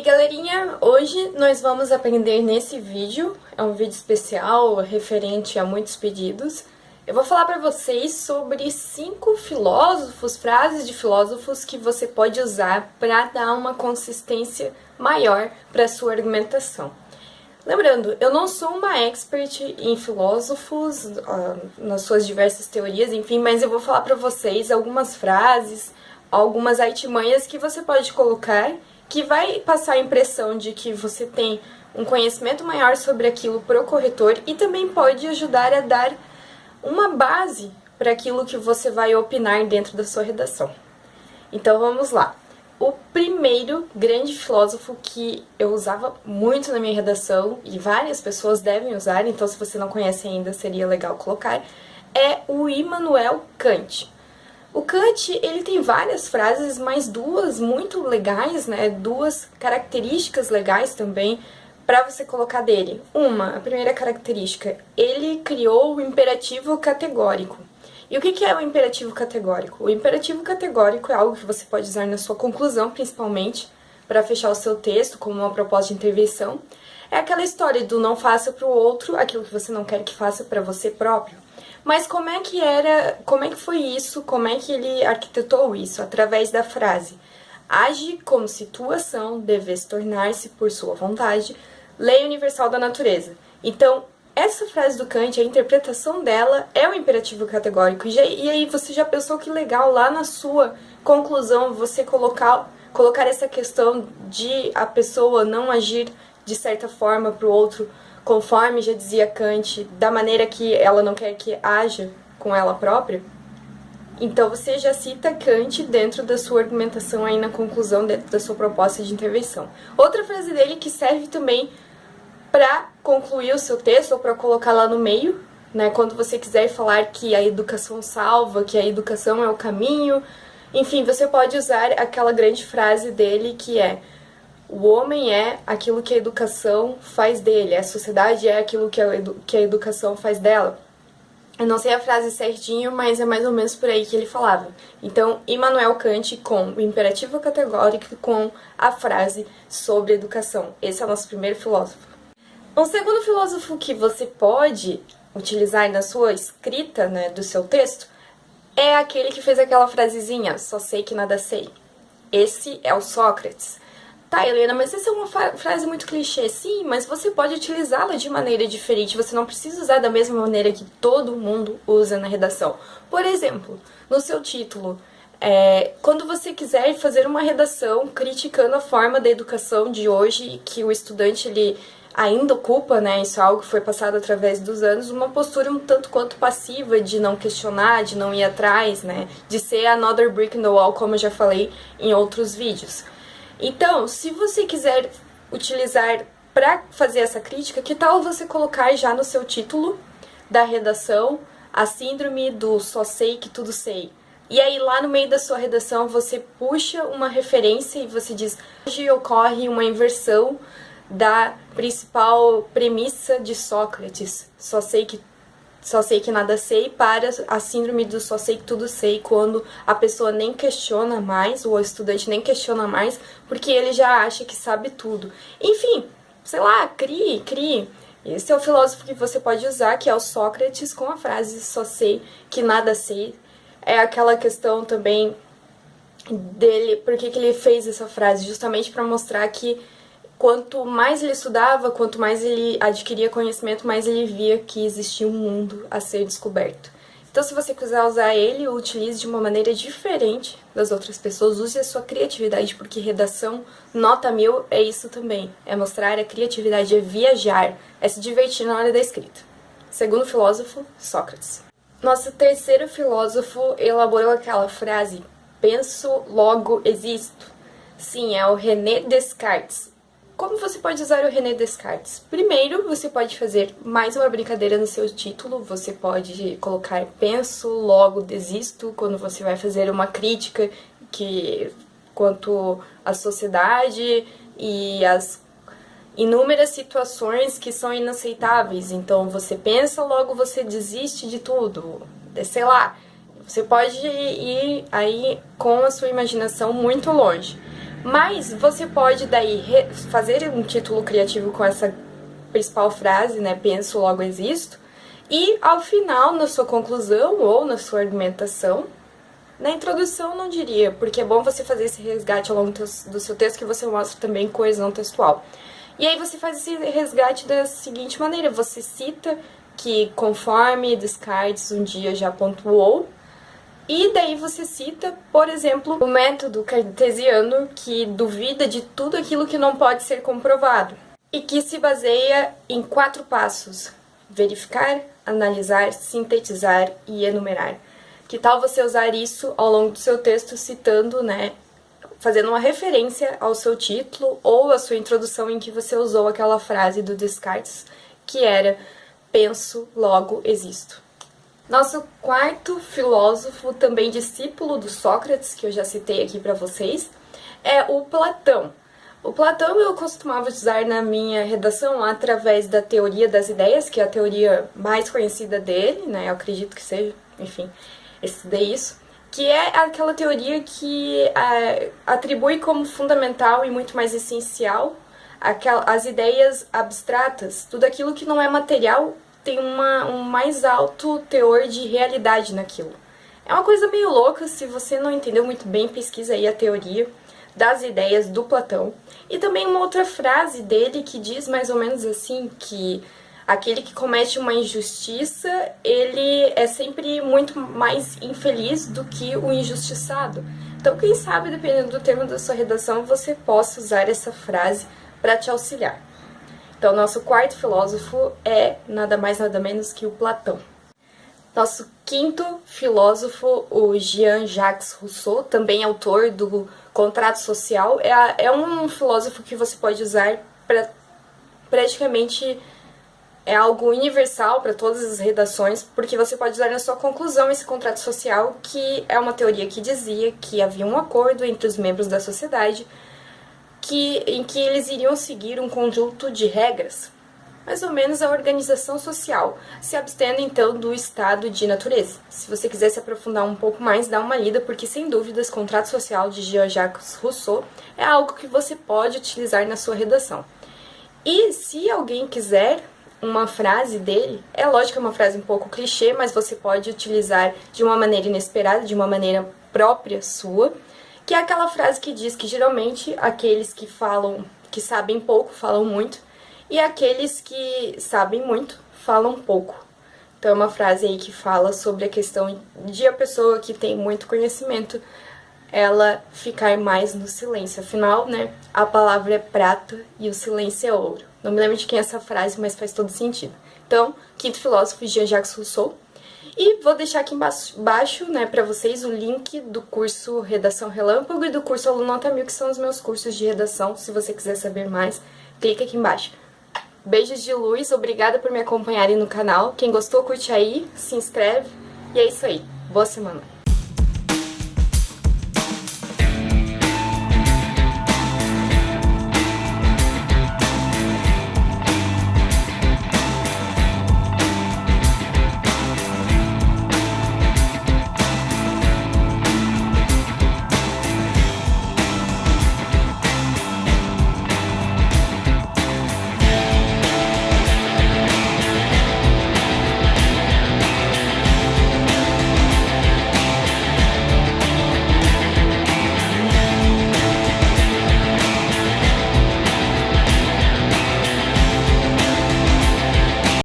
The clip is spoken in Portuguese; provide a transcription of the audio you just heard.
galerinha, hoje nós vamos aprender nesse vídeo, é um vídeo especial referente a muitos pedidos. Eu vou falar para vocês sobre 5 filósofos, frases de filósofos que você pode usar para dar uma consistência maior para a sua argumentação. Lembrando, eu não sou uma expert em filósofos, nas suas diversas teorias, enfim, mas eu vou falar para vocês algumas frases, algumas artimanhas que você pode colocar que vai passar a impressão de que você tem um conhecimento maior sobre aquilo para o corretor e também pode ajudar a dar uma base para aquilo que você vai opinar dentro da sua redação. Então vamos lá. O primeiro grande filósofo que eu usava muito na minha redação, e várias pessoas devem usar, então se você não conhece ainda seria legal colocar, é o Immanuel Kant. O Kant, ele tem várias frases, mas duas muito legais, né? Duas características legais também para você colocar dele. A primeira característica, ele criou o imperativo categórico. E o que é o imperativo categórico? O imperativo categórico é algo que você pode usar na sua conclusão, principalmente, para fechar o seu texto, como uma proposta de intervenção. É aquela história do não faça para o outro aquilo que você não quer que faça para você próprio. Mas como é que foi isso, como é que ele arquitetou isso? Através da frase: age como se tua ação devesse tornar-se, por sua vontade, lei universal da natureza. Então, essa frase do Kant, a interpretação dela é o imperativo categórico. E aí você já pensou que legal, lá na sua conclusão, você colocar essa questão de a pessoa não agir de certa forma para o outro, conforme já dizia Kant, da maneira que ela não quer que haja com ela própria? Então você já cita Kant dentro da sua argumentação aí na conclusão, dentro da sua proposta de intervenção. Outra frase dele que serve também para concluir o seu texto ou para colocar lá no meio, né, quando você quiser falar que a educação salva, que a educação é o caminho, enfim, você pode usar aquela grande frase dele que é: o homem é aquilo que a educação faz dele, a sociedade é aquilo que a educação faz dela. Eu não sei a frase certinho, mas é mais ou menos por aí que ele falava. Então, Immanuel Kant com o imperativo categórico com a frase sobre educação. Esse é o nosso primeiro filósofo. Um segundo filósofo que você pode utilizar na sua escrita, né, do seu texto, é aquele que fez aquela frasezinha: só sei que nada sei. Esse é o Sócrates. Tá, Helena, mas essa é uma frase muito clichê. Sim, mas você pode utilizá-la de maneira diferente. Você não precisa usar da mesma maneira que todo mundo usa na redação. Por exemplo, no seu título, quando você quiser fazer uma redação criticando a forma da educação de hoje, que o estudante ele ainda ocupa, né, isso é algo que foi passado através dos anos, uma postura um tanto quanto passiva de não questionar, de não ir atrás, né, de ser another brick in the wall, como eu já falei em outros vídeos. Então, se você quiser utilizar para fazer essa crítica, que tal você colocar já no seu título da redação a síndrome do só sei que tudo sei? E aí lá no meio da sua redação você puxa uma referência e você diz: hoje ocorre uma inversão da principal premissa de Sócrates, só sei que nada sei, para a síndrome do só sei que tudo sei, quando a pessoa nem questiona mais, ou o estudante nem questiona mais, porque ele já acha que sabe tudo. Enfim, sei lá, crie. Esse é o filósofo que você pode usar, que é o Sócrates, com a frase só sei que nada sei. É aquela questão também dele, por que ele fez essa frase? Justamente para mostrar que quanto mais ele estudava, quanto mais ele adquiria conhecimento, mais ele via que existia um mundo a ser descoberto. Então, se você quiser usar ele, utilize de uma maneira diferente das outras pessoas, use a sua criatividade, porque redação nota 1000 é isso também. É mostrar a criatividade, é viajar, é se divertir na hora da escrita. Segundo filósofo, Sócrates. Nosso terceiro filósofo elaborou aquela frase: penso, logo existo. Sim, é o René Descartes. Como você pode usar o René Descartes? Primeiro, você pode fazer mais uma brincadeira no seu título. Você pode colocar penso, logo desisto, quando você vai fazer uma crítica quanto à sociedade e as inúmeras situações que são inaceitáveis. Então, você pensa, logo você desiste de tudo. Sei lá, você pode ir aí com a sua imaginação muito longe. Mas você pode daí fazer um título criativo com essa principal frase, né, penso, logo existo, e ao final, na sua conclusão ou na sua argumentação, na introdução não diria, porque é bom você fazer esse resgate ao longo do seu texto, que você mostra também coesão textual. E aí você faz esse resgate da seguinte maneira, você cita que conforme Descartes um dia já pontuou, e daí você cita, por exemplo, o método cartesiano que duvida de tudo aquilo que não pode ser comprovado e que se baseia em 4 passos: verificar, analisar, sintetizar e enumerar. Que tal você usar isso ao longo do seu texto citando, né, fazendo uma referência ao seu título ou à sua introdução em que você usou aquela frase do Descartes, que era penso, logo existo. Nosso quarto filósofo, também discípulo do Sócrates, que eu já citei aqui para vocês, é o Platão. O Platão eu costumava usar na minha redação através da teoria das ideias, que é a teoria mais conhecida dele, né? Eu acredito que seja, enfim, estudei isso, que é aquela teoria que atribui como fundamental e muito mais essencial as ideias abstratas, tudo aquilo que não é material tem um mais alto teor de realidade naquilo. É uma coisa meio louca, se você não entendeu muito bem, pesquisa aí a teoria das ideias do Platão. E também uma outra frase dele que diz mais ou menos assim, que aquele que comete uma injustiça, ele é sempre muito mais infeliz do que o injustiçado. Então, quem sabe, dependendo do tema da sua redação, você possa usar essa frase para te auxiliar. Então, nosso quarto filósofo é nada mais nada menos que o Platão. Nosso quinto filósofo, o Jean-Jacques Rousseau, também autor do Contrato Social, é um filósofo que você pode usar para praticamente é algo universal para todas as redações, porque você pode usar na sua conclusão esse contrato social, que é uma teoria que dizia que havia um acordo entre os membros da sociedade em que eles iriam seguir um conjunto de regras, mais ou menos a organização social, se abstendo então do estado de natureza. Se você quiser se aprofundar um pouco mais, dá uma lida, porque sem dúvidas, Contrato Social de Jean-Jacques Rousseau é algo que você pode utilizar na sua redação. E se alguém quiser uma frase dele, é lógico que é uma frase um pouco clichê, mas você pode utilizar de uma maneira inesperada, de uma maneira própria sua, que é aquela frase que diz que geralmente aqueles que sabem pouco falam muito, e aqueles que sabem muito falam pouco. Então é uma frase aí que fala sobre a questão de a pessoa que tem muito conhecimento, ela ficar mais no silêncio. Afinal, né, a palavra é prata e o silêncio é ouro. Não me lembro de quem é essa frase, mas faz todo sentido. Então, quinto filósofo, Jean-Jacques Rousseau. E vou deixar aqui embaixo, né, para vocês o link do curso Redação Relâmpago e do curso Aluno Nota 1000, que são os meus cursos de redação. Se você quiser saber mais, clica aqui embaixo. Beijos de luz, obrigada por me acompanharem no canal. Quem gostou, curte aí, se inscreve. E é isso aí. Boa semana!